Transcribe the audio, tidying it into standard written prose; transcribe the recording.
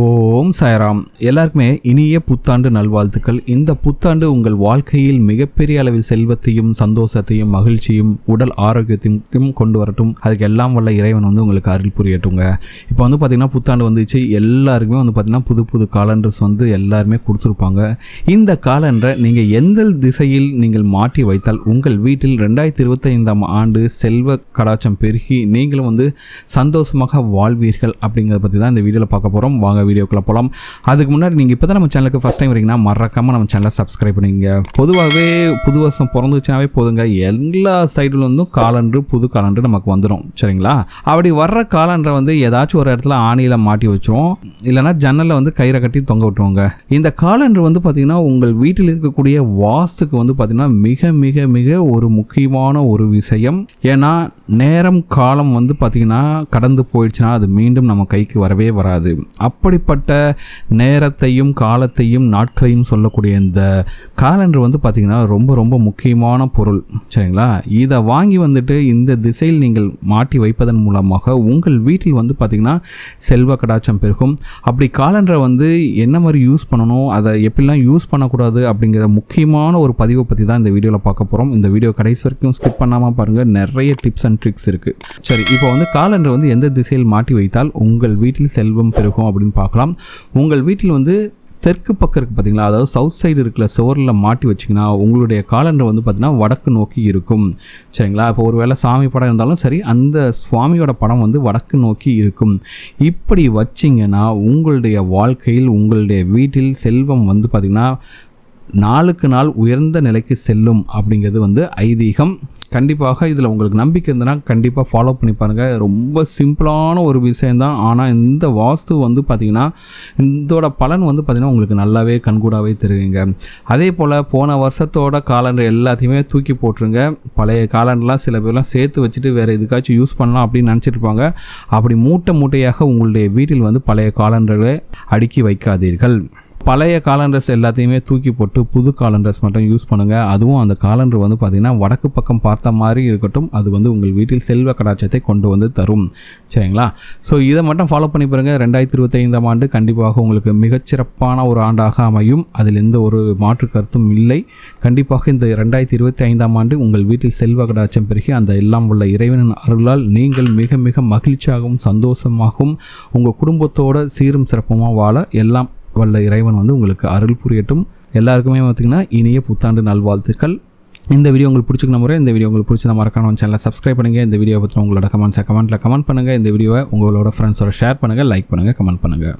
ஓம் சாய்ராம். எல்லாருக்குமே இனிய புத்தாண்டு நல்வாழ்த்துக்கள். இந்த புத்தாண்டு உங்கள் வாழ்க்கையில் மிகப்பெரிய அளவில் செல்வத்தையும் சந்தோஷத்தையும் மகிழ்ச்சியும் உடல் ஆரோக்கியத்தையும் கொண்டு வரட்டும். அதுக்கு எல்லாம் வல்ல இறைவன் உங்களுக்கு அருள் புரியட்டுங்க. இப்போ பார்த்திங்கன்னா புத்தாண்டு வந்துச்சு. எல்லாருக்குமே பார்த்திங்கன்னா புது புது காலண்டர்ஸ் எல்லாருமே கொடுத்துருப்பாங்க. இந்த காலண்டரை நீங்கள் எந்த திசையில் நீங்கள் மாற்றி வைத்தால் உங்கள் வீட்டில் 2025ஆம் ஆண்டு செல்வ கடாச்சம் பெருகி நீங்களும் சந்தோஷமாக வாழ்வீர்கள் அப்படிங்கிறத பற்றி தான் இந்த வீடியோவில் பார்க்க போகிறோம். வாங்க வீடியோக்குள்ள போகலாம். அதுக்கு முன்னாடி நீங்கள் இப்போ தான் நம்ம சேனலுக்கு ஃபஸ்ட் டைம் வரீங்கன்னா மறக்காமல் நம்ம சேனலை சப்ஸ்கிரைப் பண்ணிங்க. பொதுவாகவே புது வருஷம் பிறந்துச்சுனாவே போதுங்க, எல்லா சைடில் காலண்டர் புது காலண்டர் நமக்கு வந்துடும். சரிங்களா? அப்படி வர்ற காலண்டரை ஏதாச்சும் ஒரு இடத்துல ஆணியில் மாட்டி வச்சுருவோம், இல்லைனா ஜன்னலில் கயிறை கட்டி தொங்க விட்டுருவோங்க. இந்த காலண்டர் பார்த்திங்கன்னா உங்கள் வீட்டில் இருக்கக்கூடிய வாஸ்துக்கு பார்த்திங்கன்னா மிக மிக மிக ஒரு முக்கியமான ஒரு விஷயம். ஏன்னா நேரம் காலம் பார்த்திங்கன்னா கடந்து போயிடுச்சுன்னா அது மீண்டும் நம்ம கைக்கு வரவே வராது. அப்படிப்பட்ட நேரத்தையும் காலத்தையும் நாட்களையும் சொல்லக்கூடிய இந்த காலண்டர் பார்த்திங்கன்னா ரொம்ப ரொம்ப முக்கியமான பொருள். சரிங்களா? இதை வாங்கி இந்த திசையில் நீங்கள் மாட்டி வைப்பதன் மூலமாக உங்கள் வீட்டில் பார்த்திங்கன்னா செல்வ கடாச்சம் பெருகும். அப்படி காலண்டரை என்ன மாதிரி யூஸ் பண்ணணும், அதை எப்படிலாம் யூஸ் பண்ணக்கூடாது அப்படிங்கிற முக்கியமான ஒரு பதிவை பற்றி தான் இந்த வீடியோவில் பார்க்க போகிறோம். இந்த வீடியோ கடைசி வரைக்கும் ஸ்கிப் பண்ணாமல் பாருங்கள், நிறைய டிப்ஸ் அண்ட் ட்ரிக்ஸ் இருக்குது. சரி, இப்போ காலண்டர் எந்த திசையில் மாட்டி வைத்தால் உங்கள் வீட்டில் செல்வம் பெருகும் அப்படின்னு பார்க்கலாம். உங்கள் வீட்டில் தெற்கு பக்கம் இருக்குது பார்த்தீங்களா, அதாவது சவுத் சைடு இருக்கிற சுவரில் மாட்டி வச்சிங்கன்னா உங்களுடைய காலண்டர் பார்த்திங்கன்னா வடக்கு நோக்கி இருக்கும். சரிங்களா? இப்போ ஒரு வேளை சாமி படம் இருந்தாலும் சரி, அந்த சுவாமியோட படம் வடக்கு நோக்கி இருக்கும். இப்படி வச்சிங்கன்னா உங்களுடைய வாழ்க்கையில் உங்களுடைய வீட்டில் செல்வம் பார்த்திங்கன்னா நாளுக்கு நாள் உயர்ந்த நிலைக்கு செல்லும் அப்படிங்கிறது ஐதீகம். கண்டிப்பாக இதில் உங்களுக்கு நம்பிக்கை இருந்ததுன்னா கண்டிப்பாக ஃபாலோ பண்ணி பாருங்கள். ரொம்ப சிம்பிளான ஒரு விஷயந்தான். ஆனால் இந்த வாஸ்து பார்த்திங்கன்னா இதோட பலன் பார்த்திங்கன்னா உங்களுக்கு நல்லாவே கண்கூடாவே தெரியுங்க. அதே போல் போன வருஷத்தோட காலண்டர் எல்லாத்தையுமே தூக்கி போட்டுருங்க. பழைய காலண்டர்லாம் சில பேர்லாம் சேர்த்து வச்சுட்டு வேறு எதுக்காச்சும் யூஸ் பண்ணலாம் அப்படின்னு நினச்சிட்டு இருப்பாங்க. அப்படி மூட்டையாக உங்களுடைய வீட்டில் பழைய காலண்டரை அடுக்கி வைக்காதீர்கள். பழைய காலண்டர்ஸ் எல்லாத்தையுமே தூக்கி போட்டு புது காலண்டர்ஸ் மட்டும் யூஸ் பண்ணுங்கள். அதுவும் அந்த காலண்டர் பார்த்திங்கன்னா வடக்கு பக்கம் பார்த்த மாதிரி இருக்கட்டும். அது உங்கள் வீட்டில் செல்வ கடாச்சத்தை கொண்டு தரும். சரிங்களா? ஸோ இதை மட்டும் ஃபாலோ பண்ணி பாருங்கள். 2025ஆம் ஆண்டு கண்டிப்பாக உங்களுக்கு மிகச்சிறப்பான ஒரு ஆண்டாக அமையும். அதில் எந்த ஒரு மாற்று கருத்தும் இல்லை. கண்டிப்பாக இந்த 2025ஆம் ஆண்டு உங்கள் வீட்டில் செல்வ கடாச்சம் பெருகி அந்த எல்லாம் உள்ள இறைவனின் அருளால் நீங்கள் மிக மிக மகிழ்ச்சியாகவும் சந்தோஷமாகவும் உங்கள் குடும்பத்தோடு சீரும் சிறப்புமாக வாழ எல்லாம் வல்ல இறைவன் உங்களுக்கு அருள் புரியட்டும். எல்லாருக்குமே பார்த்திங்கன்னா இனிய புத்தாண்டு நல்வாழ்த்துக்கள். இந்த வீடியோ உங்களுக்கு பிடிச்சிருக்க முறை இந்த வீடியோ உங்களுக்கு பிடிச்சத மறக்காம சேனலை சப்ஸ்கிரைப் பண்ணுங்கள். இந்த வீடியோ பற்றி உங்களோட கமெண்ட்ஸை கமெண்ட் பண்ணுங்கள். இந்த வீடியோவை உங்களோட ஃப்ரெண்ட்ஸோட ஷேர் பண்ணுங்கள், லைக் பண்ணுங்கள், கமெண்ட் பண்ணுங்கள்.